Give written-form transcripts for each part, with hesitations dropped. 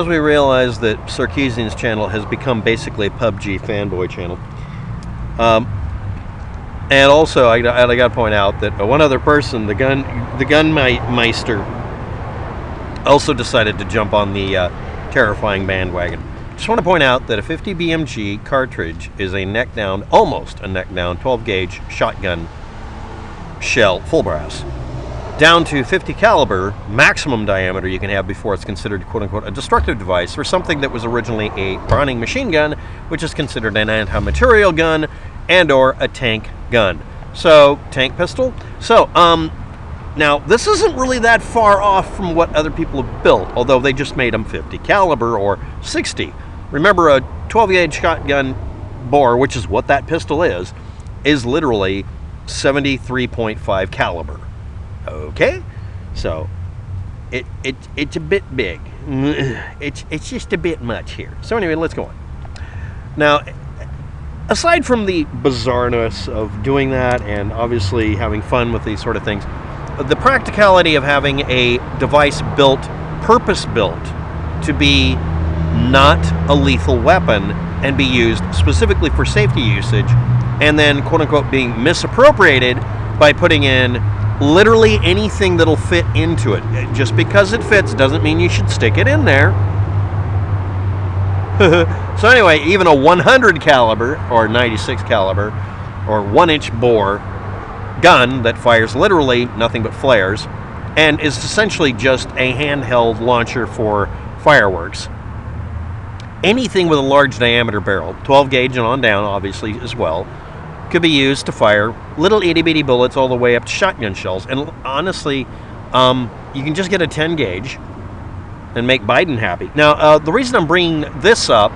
As we realize that Sarkeesian's channel has become basically a PUBG fanboy channel. And also, I got to point out that one other person, the Gunmeister, also decided to jump on the terrifying bandwagon. Just want to point out that a 50 BMG cartridge is a neck down, almost a neck down, 12 gauge shotgun shell, full brass, down to 50 caliber maximum diameter you can have before it's considered quote unquote a destructive device for something that was originally a Browning machine gun, which is considered an anti-material gun and or a tank gun. So, tank pistol. So, now this isn't really that far off from what other people have built, although they just made them 50 caliber or 60. Remember, a 12 gauge shotgun bore, which is what that pistol is literally 73.5 caliber. Okay, so it's a bit big. It's just a bit much here. So anyway, let's go on. Now, aside from the bizarreness of doing that and obviously having fun with these sort of things, the practicality of having a device built, purpose-built, to be not a lethal weapon and be used specifically for safety usage, and then quote-unquote being misappropriated by putting in literally anything that'll fit into it. Just because it fits doesn't mean you should stick it in there. So anyway, even a 100 caliber or 96 caliber or 1-inch bore gun that fires literally nothing but flares and is essentially just a handheld launcher for fireworks. Anything with a large diameter barrel, 12 gauge and on down obviously as well, could be used to fire little itty-bitty bullets all the way up to shotgun shells. And honestly, you can just get a 10 gauge and make Biden happy. Now, the reason I'm bringing this up,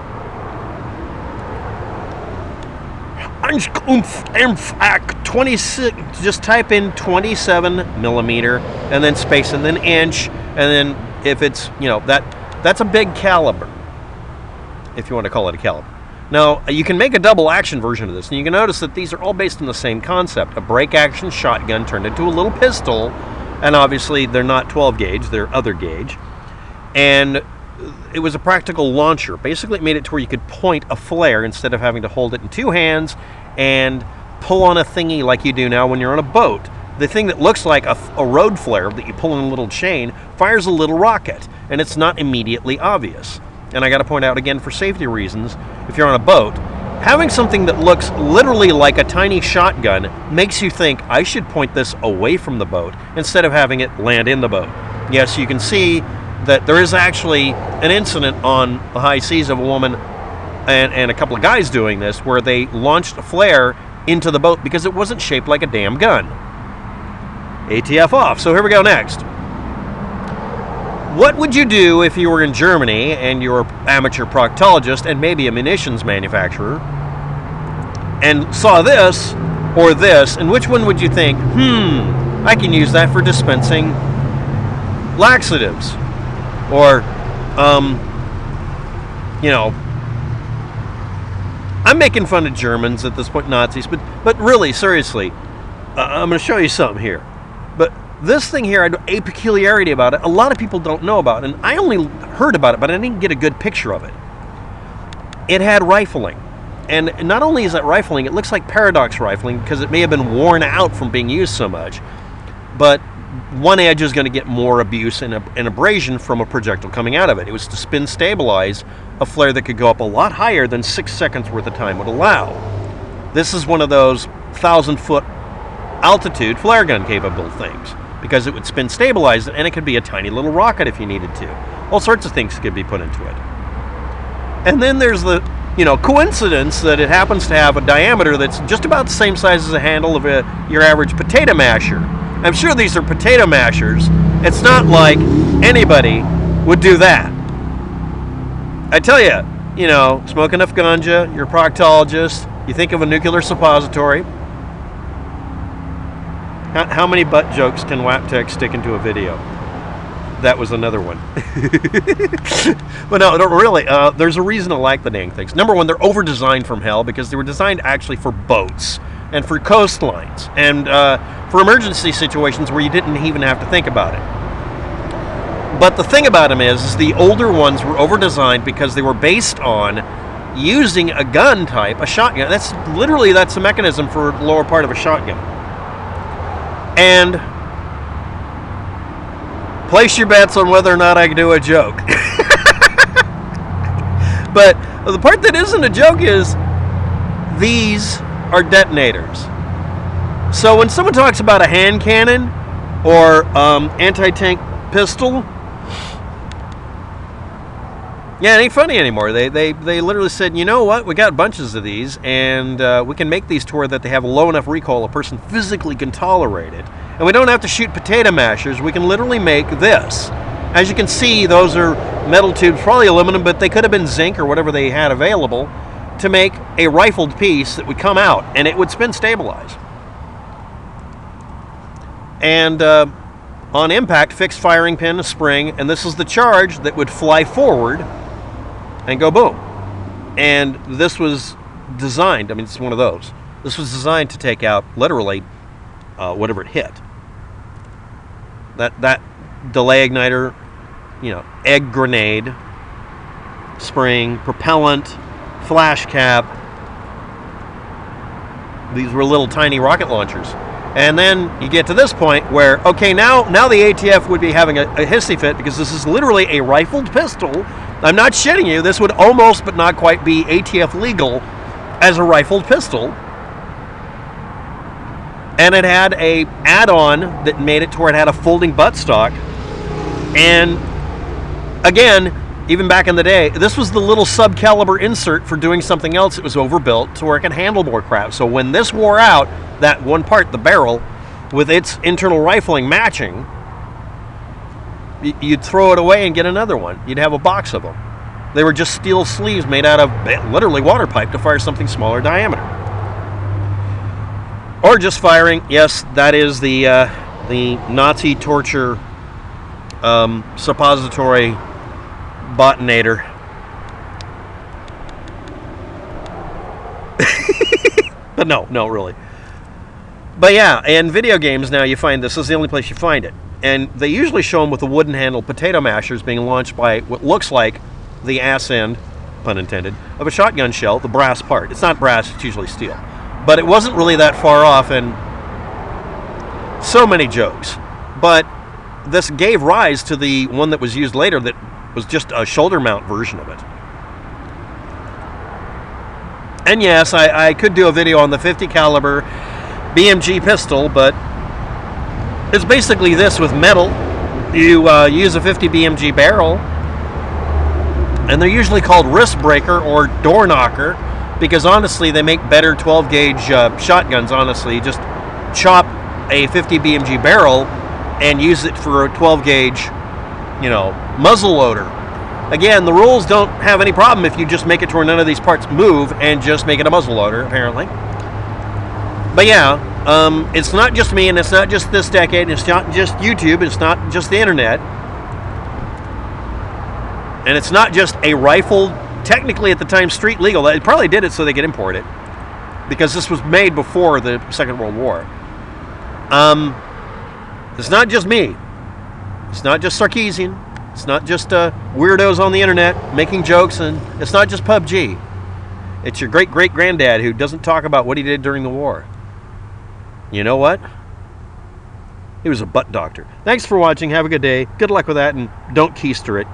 just type in 27 millimeter and then space and then inch, and then if it's, that's a big caliber, if you want to call it a caliber. Now, you can make a double action version of this, and you can notice that these are all based on the same concept. A break action shotgun turned into a little pistol, and obviously they're not 12 gauge, they're other gauge. And it was a practical launcher. Basically, it made it to where you could point a flare instead of having to hold it in two hands and pull on a thingy like you do now when you're on a boat. The thing that looks like a road flare that you pull in a little chain fires a little rocket, and it's not immediately obvious. And I got to point out again, for safety reasons, if you're on a boat, having something that looks literally like a tiny shotgun makes you think, I should point this away from the boat instead of having it land in the boat. Yes, you can see that there is actually an incident on the high seas of a woman and a couple of guys doing this where they launched a flare into the boat because it wasn't shaped like a damn gun. ATF off. So here we go next. What would you do if you were in Germany and you're an amateur proctologist and maybe a munitions manufacturer and saw this or this, and which one would you think, I can use that for dispensing laxatives? Or, I'm making fun of Germans at this point, Nazis, but really, seriously, I'm going to show you something here. But this thing here, a peculiarity about it, a lot of people don't know about, and I only heard about it, but I didn't get a good picture of it. It had rifling. And not only is it rifling, it looks like paradox rifling because it may have been worn out from being used so much, but one edge is going to get more abuse and abrasion from a projectile coming out of it. It was to spin stabilize a flare that could go up a lot higher than 6 seconds worth of time would allow. This is one of those 1,000-foot altitude flare gun capable things, because it would spin stabilize it, and it could be a tiny little rocket if you needed to. All sorts of things could be put into it. And then there's the, coincidence that it happens to have a diameter that's just about the same size as the handle of your average potato masher. I'm sure these are potato mashers. It's not like anybody would do that. I tell you, smoke enough ganja, you're a proctologist, you think of a nuclear suppository. How many butt jokes can WAPTEC stick into a video? That was another one. But no, really, there's a reason to like the dang things. Number one, they're over-designed from hell because they were designed actually for boats and for coastlines and for emergency situations where you didn't even have to think about it. But the thing about them is the older ones were over-designed because they were based on using a gun type, a shotgun. That's the mechanism for the lower part of a shotgun. And place your bets on whether or not I can do a joke. But the part that isn't a joke is these are detonators. So when someone talks about a hand cannon or anti-tank pistol, yeah, it ain't funny anymore. They literally said, you know what, we got bunches of these, and we can make these to where that they have a low enough recoil a person physically can tolerate it. And we don't have to shoot potato mashers. We can literally make this. As you can see, those are metal tubes, probably aluminum, but they could have been zinc or whatever they had available to make a rifled piece that would come out, and it would spin stabilize. And on impact, fixed firing pin, a spring, and this is the charge that would fly forward and go boom. And this was designed, I mean, it's one of those. This was designed to take out, literally, whatever it hit. That delay igniter, egg grenade, spring, propellant, flash cap. These were little tiny rocket launchers. And then you get to this point where, okay, now the ATF would be having a hissy fit because this is literally a rifled pistol. I'm not shitting you. This would almost but not quite be ATF legal as a rifled pistol. And it had a add-on that made it to where it had a folding buttstock. And again, even back in the day, this was the little sub-caliber insert for doing something else that was overbuilt to where it could handle more crap. So when this wore out, that one part, the barrel, with its internal rifling matching, you'd throw it away and get another one. You'd have a box of them. They were just steel sleeves made out of literally water pipe to fire something smaller diameter. Or just firing, yes, that is the Nazi torture suppository botonator. But no, really. But yeah, in video games now you find this is the only place you find it. And they usually show them with the wooden handled potato mashers being launched by what looks like the ass end, pun intended, of a shotgun shell, the brass part. It's not brass, it's usually steel. But it wasn't really that far off, and so many jokes. But this gave rise to the one that was used later that was just a shoulder mount version of it. And yes, I could do a video on the 50 caliber BMG pistol, but it's basically this with metal. You use a 50 BMG barrel, and they're usually called wrist breaker or door knocker, because honestly they make better 12 gauge shotguns. Honestly, just chop a 50 BMG barrel and use it for a 12 gauge muzzle loader. Again, the rules don't have any problem if you just make it to where none of these parts move and just make it a muzzle loader, apparently. But yeah, it's not just me, and it's not just this decade, it's not just YouTube, it's not just the internet, and it's not just a rifled, technically at the time street legal. They probably did it so they could import it, because this was made before the Second World War. It's not just me. It's not just Sarkeesian. It's not just weirdos on the internet making jokes, and it's not just PUBG. It's your great-great-granddad who doesn't talk about what he did during the war. You know what? He was a butt doctor. Thanks for watching. Have a good day. Good luck with that, and don't keister it.